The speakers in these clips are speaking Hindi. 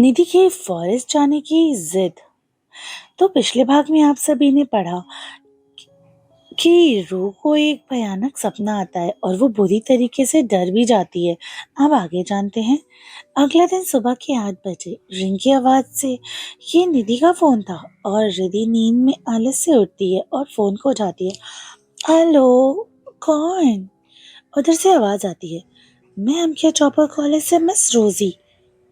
निधि के फॉरेस्ट जाने की जिद। तो पिछले भाग में आप सभी ने पढ़ा कि रूह को एक भयानक सपना आता है और वो बुरी तरीके से डर भी जाती है। अब आगे जानते हैं। अगला दिन सुबह के 8 बजे रिंग की आवाज से ये निधि का फोन था और रिधि नींद में आलस से उठती है और फोन को उठाती है। हेलो, कौन? उधर से आवाज आती है। मैं एमके चौपर कॉलेज से मिस रोजी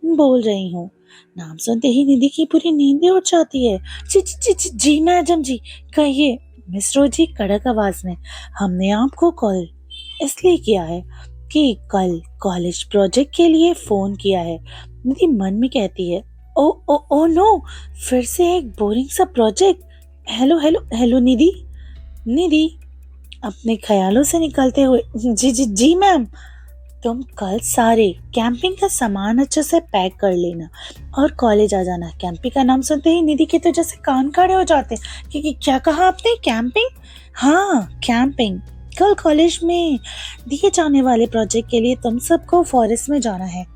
बोल रही हूँ। नाम सुनते ही निधि की पूरी नींद उड़ जाती है। जी मैडम जी, कहिए। मिस रोजी कड़क आवाज में। हमने आपको कॉल इसलिए किया है कि कल कॉलेज प्रोजेक्ट के लिए फोन किया है। निधि मन में कहती है, ओ नो, फिर से एक बोरिंग सा प्रोजेक्ट। हेलो हेलो हेलो निधि। निधि अपने ख्यालों से निकलते हुए, जी मैम। तुम कल सारे कैंपिंग का सामान अच्छे से पैक कर लेना और कॉलेज आ जाना। कैंपिंग का नाम सुनते ही निधि के तो जैसे कान खड़े हो जाते हैं कि क्या कहा आपने? कैंपिंग? हाँ, कैंपिंग। कल कॉलेज में दिए जाने वाले प्रोजेक्ट के लिए तुम सबको फॉरेस्ट में जाना है।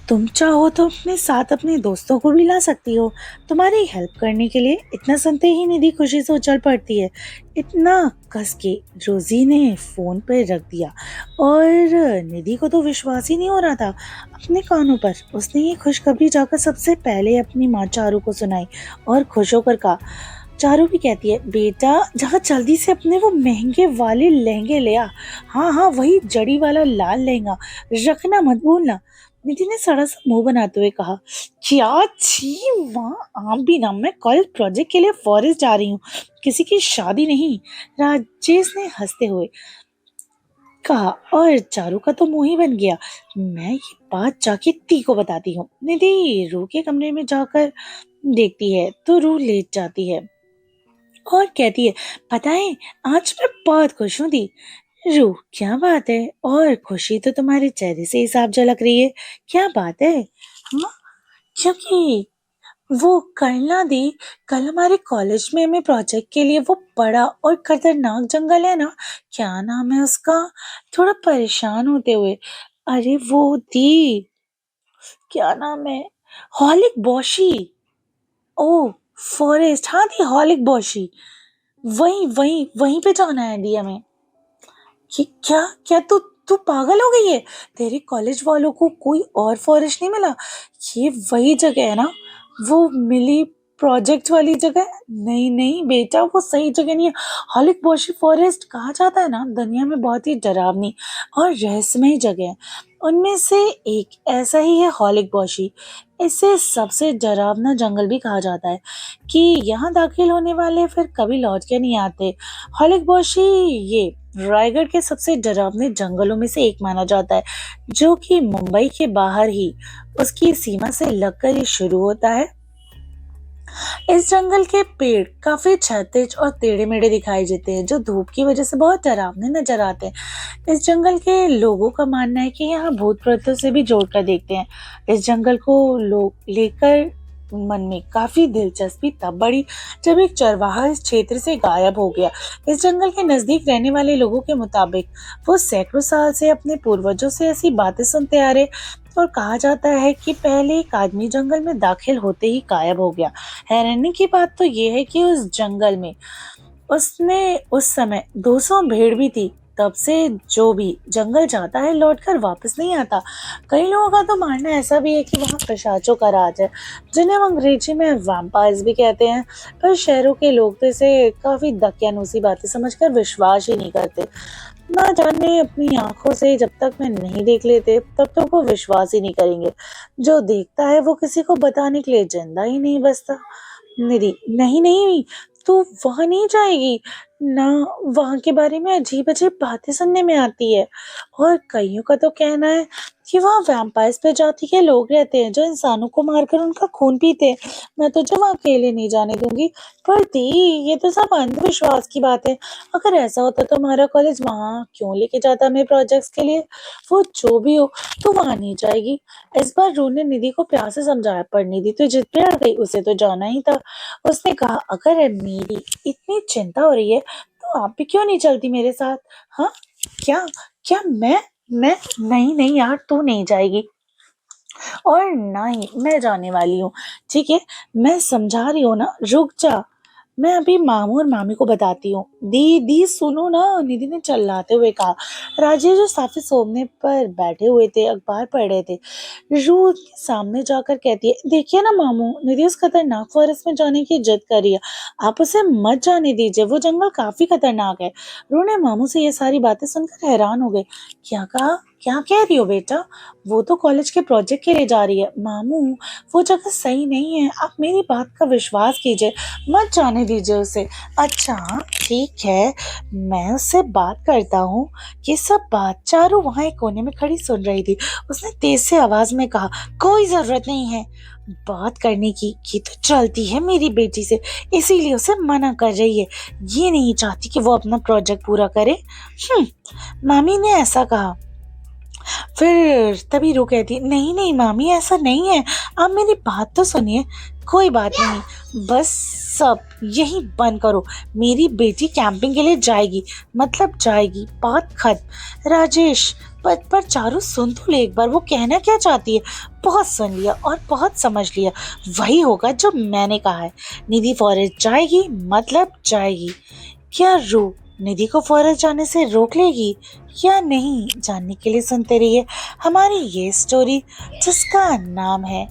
तुम चाहो तो अपने साथ अपने दोस्तों को भी ला सकती हो तुम्हारी हेल्प करने के लिए। इतना सुनते ही निधि खुशी से उछल पड़ती है। इतना कस के रोजी ने फोन पर रख दिया और निधि को तो विश्वास ही नहीं हो रहा था अपने कानों पर। उसने ये खुशखबरी जाकर सबसे पहले अपनी माँ चारू को सुनाई और खुश होकर कहा। चारू भी कहती है, बेटा जहाँ जल्दी से अपने वो महंगे वाले लहंगे ले आ। हाँ हाँ, वही जड़ी वाला लाल लहंगा, रखना मत भूलना। निधि ने सड़ा सा मुंह बनाते हुए कहा, क्या? छी माँ, आप भी ना। मैं कल प्रोजेक्ट के लिए फॉरेस्ट जा रही हूँ, किसी की शादी नहीं। राजेश ने हंसते हुए कहा और चारू का तो मुंह ही बन गया। मैं ये बात जाके ती को बताती हूँ। निधि रूह के कमरे में जाकर देखती है तो रूह लेट जाती है और कहती है, पता है आज मैं बहुत खुश हूँ दी। रूह, क्या बात है? और खुशी तो तुम्हारे चेहरे से ही साफ झलक रही है। क्या बात है? हाँ, क्योंकि वो करना दी, कल हमारे कॉलेज में हमें प्रोजेक्ट के लिए वो बड़ा और खतरनाक जंगल है ना, क्या नाम है उसका? थोड़ा परेशान होते हुए, अरे वो दी, क्या नाम है? हॉलिक बॉशी। ओ, फॉरेस्ट, हाँ दी, हॉलिक बॉशी। वहीं पे जाना है दी हमें। ये क्या क्या तू तू पागल हो गई है? तेरे कॉलेज वालों को कोई और फॉरेस्ट नहीं मिला? ये वही जगह है ना, वो मिली प्रोजेक्ट वाली जगह? नहीं नहीं बेटा, वो सही जगह नहीं है। हॉलिक बॉशी फॉरेस्ट कहा जाता है ना दुनिया में बहुत ही डरावनी और रहस्यमय जगह है। उनमें से एक ऐसा ही है हॉलिक बॉशी। इसे सबसे डरावना जंगल भी कहा जाता है कि यहाँ दाखिल होने वाले फिर कभी लौट के नहीं आते। हॉलिक बॉशी ये रायगढ़ के सबसे डरावने जंगलों में से एक माना जाता है, जो कि मुंबई के बाहर ही उसकी सीमा से लगकर ही शुरू होता है। इस जंगल के पेड़ काफी क्षैतिज और टेढ़े मेढ़े दिखाई देते हैं, जो धूप की वजह से बहुत डरावने नजर आते हैं। इस जंगल के लोगों का मानना है कि यहाँ भूत प्रेतों से भी जोड़कर देखते हैं। इस जंगल को लोग लेकर मन में काफी दिलचस्पी तब बढ़ी जब एक चरवाहा इस क्षेत्र से गायब हो गया। इस जंगल के नजदीक रहने वाले लोगों के मुताबिक वो सैकड़ों साल से अपने पूर्वजों से ऐसी बातें सुनते आ रहे और कहा जाता है कि पहले एक आदमी जंगल में दाखिल होते ही गायब हो गया। हैरानी की बात तो ये है कि उस जंगल में उसने उस समय 200 भेड़ भी थी। तब से जो भी जंगल जाता है लौटकर वापस नहीं आता। कई लोगों का तो मानना ऐसा भी है कि वहाँ पिशाचों का राज है, जिन्हें हम अंग्रेजी में वैम्पायर्स भी कहते हैं। पर शहरों के लोग तो इसे काफी दकियानूसी बातें समझकर विश्वास ही नहीं करते। ना जाने अपनी आंखों से जब तक मैं नहीं देख लेते तब तक वो विश्वास ही नहीं करेंगे। जो देखता है वो किसी को बताने के लिए जिंदा ही नहीं बचता। निधि, नहीं नहीं, तू वहां नहीं जाएगी ना। वहां के बारे में अजीब अजीब बातें सुनने में आती है और कईयों का तो कहना है कि वहाँ वैम्पायर्स प्रजाति के लोग रहते हैं जो इंसानों को मारकर उनका खून पीते हैं। मैं तुझे वहां अकेले नहीं जाने दूंगी। पर दी, ये तो सब अंधविश्वास की बात है। अगर ऐसा होता तो हमारा कॉलेज वहां क्यों लेके जाता हमें प्रोजेक्ट्स के लिए? वो जो भी हो, तो वहां नहीं जाएगी। इस बार रू ने निधि को प्यार से समझाया, पर निधि तो जिद पे अड़ गई, उसे तो जाना ही था। उसने कहा, अगर मेरी इतनी चिंता हो रही है तो आप भी क्यों नहीं चलती मेरे साथ? हाँ, क्या क्या मैं नहीं नहीं यार, तू नहीं जाएगी। और ना ही मैं जाने वाली हूँ। ठीक है, मैं समझा रही हूँ ना, रुक जा। मैं अभी मामू और मामी को बताती हूँ। दीदी सुनो ना, निधि ने चिल्लाते हुए कहा। राजेश जो साफे सोने पर बैठे हुए थे, अखबार पढ़ रहे थे, रू के सामने जाकर कहती है, देखिए ना मामू, निधि उस खतरनाक फॉरेस्ट में जाने की जिद कर रही है। आप उसे मत जाने दीजिए, वो जंगल काफी खतरनाक है। रू ने मामू से ये सारी बातें सुनकर हैरान हो गई। क्या कहा? क्या कह रही हो बेटा? वो तो कॉलेज के प्रोजेक्ट के लिए जा रही है। मामू, वो जगह सही नहीं है, आप मेरी बात का विश्वास कीजिए, मत जाने दीजिए उसे। अच्छा ठीक है, मैं उससे बात करता हूँ। ये सब बात चारू वहां एक कोने में खड़ी सुन रही थी। उसने तेज से आवाज में कहा, कोई जरूरत नहीं है बात करने की, ये तो चलती है मेरी बेटी से, इसीलिए उसे मना कर रही है। ये नहीं चाहती कि वो अपना प्रोजेक्ट पूरा करे। मामी ने ऐसा कहा। फिर तभी रू कहती, नहीं नहीं मामी, ऐसा नहीं है, आप मेरी बात तो सुनिए। कोई बात नहीं, बस सब यही बंद करो। मेरी बेटी कैंपिंग के लिए जाएगी, मतलब जाएगी, बात खत्म। राजेश, पर चारू सुन तो ले एक बार, वो कहना क्या चाहती है। बहुत सुन लिया और बहुत समझ लिया, वही होगा जो मैंने कहा है। निधि फॉरेस्ट जाएगी मतलब जाएगी। क्या रू निधि को फॉरेस्ट जाने से रोक लेगी या नहीं, जानने के लिए सुनते रहिए हमारी ये स्टोरी, जिसका नाम है